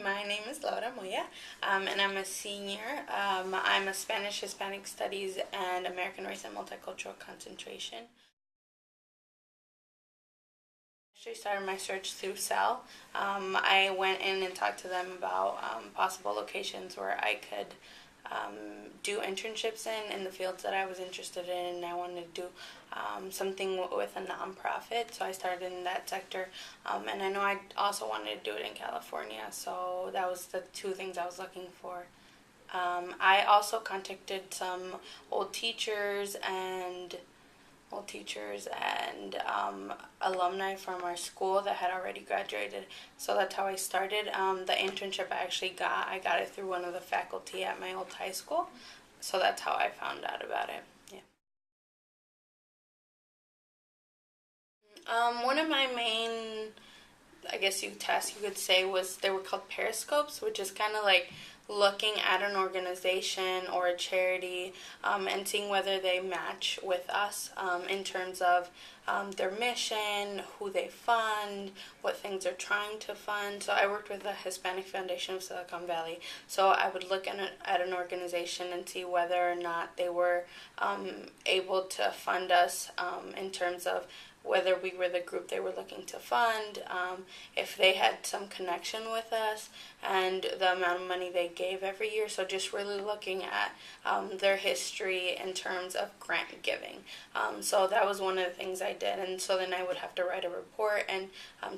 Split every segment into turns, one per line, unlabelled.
my name is Laura.mov, and I'm a senior. I'm a Spanish, Hispanic Studies, and American Race and Multicultural concentration. I actually started my search through Cell. I went in and talked to them about possible locations where I could do internships in the fields that I was interested in, and I wanted to do something with a nonprofit, so I started in that sector, and I know I also wanted to do it in California, so that was the two things I was looking for. I also contacted some old teachers and alumni from our school that had already graduated. So that's how I started. The internship I got it through one of the faculty at my old high school. So that's how I found out about it. Yeah. One of my main, I guess tasks you could say, was they were called periscopes, which is kind of like looking at an organization or a charity and seeing whether they match with us in terms of their mission, who they fund, what things they're trying to fund. So I worked with the Hispanic Foundation of Silicon Valley. So I would look at an organization and see whether or not they were able to fund us in terms of whether we were the group they were looking to fund, if they had some connection with us, and the amount of money they gave every year. So just really looking at their history in terms of grant giving. So that was one of the things I did. And so then I would have to write a report and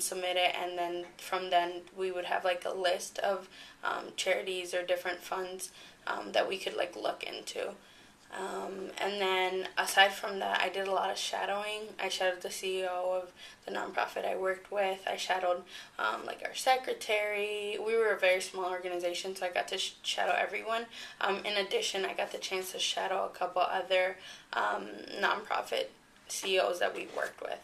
submit it. And then from then we would have like a list of charities or different funds that we could like look into. And then aside from that, I did a lot of shadowing. I shadowed the CEO of the nonprofit I worked with. I shadowed like our secretary. We were a very small organization, so I got to shadow everyone. In addition, I got the chance to shadow a couple other nonprofit CEOs that we worked with.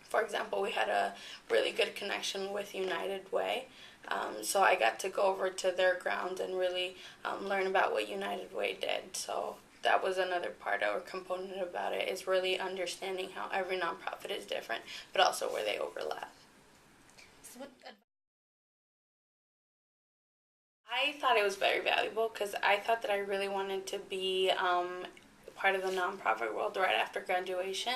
For example, we had a really good connection with United Way. So I got to go over to their grounds and really learn about what United Way did. So that was another part or component about it, is really understanding how every nonprofit is different, but also where they overlap. I thought it was very valuable because I thought that I really wanted to be part of the nonprofit world right after graduation.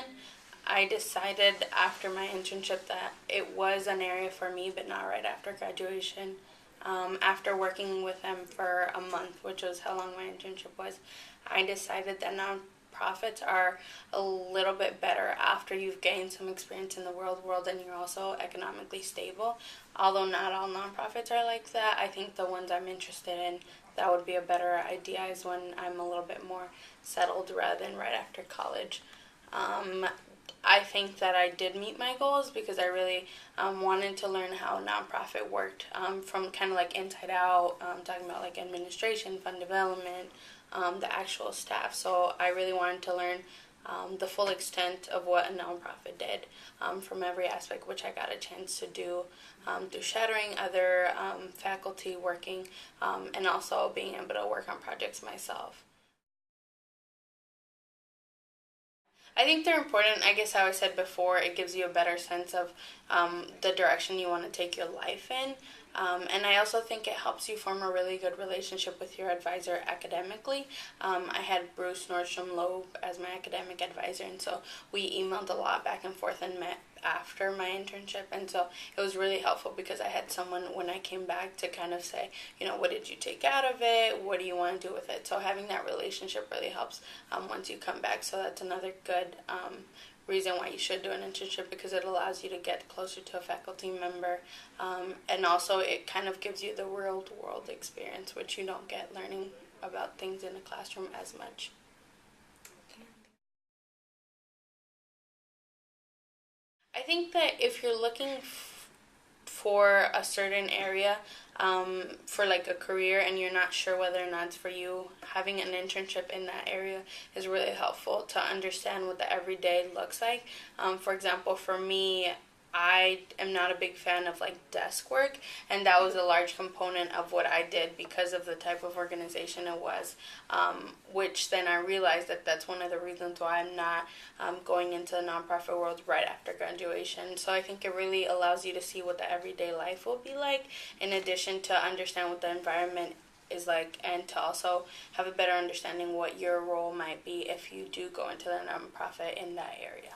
I decided after my internship that it was an area for me, but not right after graduation. After working with them for a month, which was how long my internship was, I decided that nonprofits are a little bit better after you've gained some experience in the world and you're also economically stable. Although not all nonprofits are like that, I think the ones I'm interested in, that would be a better idea, is when I'm a little bit more settled rather than right after college. I think that I did meet my goals because I really wanted to learn how a nonprofit worked from kind of like inside out, talking about like administration, fund development, the actual staff. So I really wanted to learn the full extent of what a nonprofit did from every aspect, which I got a chance to do through shadowing other faculty working and also being able to work on projects myself. I think they're important. I guess how I said before, it gives you a better sense of the direction you want to take your life in. And I also think it helps you form a really good relationship with your advisor academically. I had Bruce Nordstrom Loeb as my academic advisor, and so we emailed a lot back and forth and met after my internship, and so it was really helpful because I had someone when I came back to kind of say, what did you take out of it? What do you want to do with it? So having that relationship really helps once you come back. So that's another good reason why you should do an internship, because it allows you to get closer to a faculty member, and also it kind of gives you the real world experience, which you don't get learning about things in a classroom as much. I think that if you're looking for a certain area for like a career and you're not sure whether or not it's for you, having an internship in that area is really helpful to understand what the everyday looks like. For example, for me, I am not a big fan of like desk work, and that was a large component of what I did because of the type of organization it was. Which then I realized that that's one of the reasons why I'm not going into the nonprofit world right after graduation. So I think it really allows you to see what the everyday life will be like, in addition to understand what the environment is like, and to also have a better understanding what your role might be if you do go into the nonprofit in that area.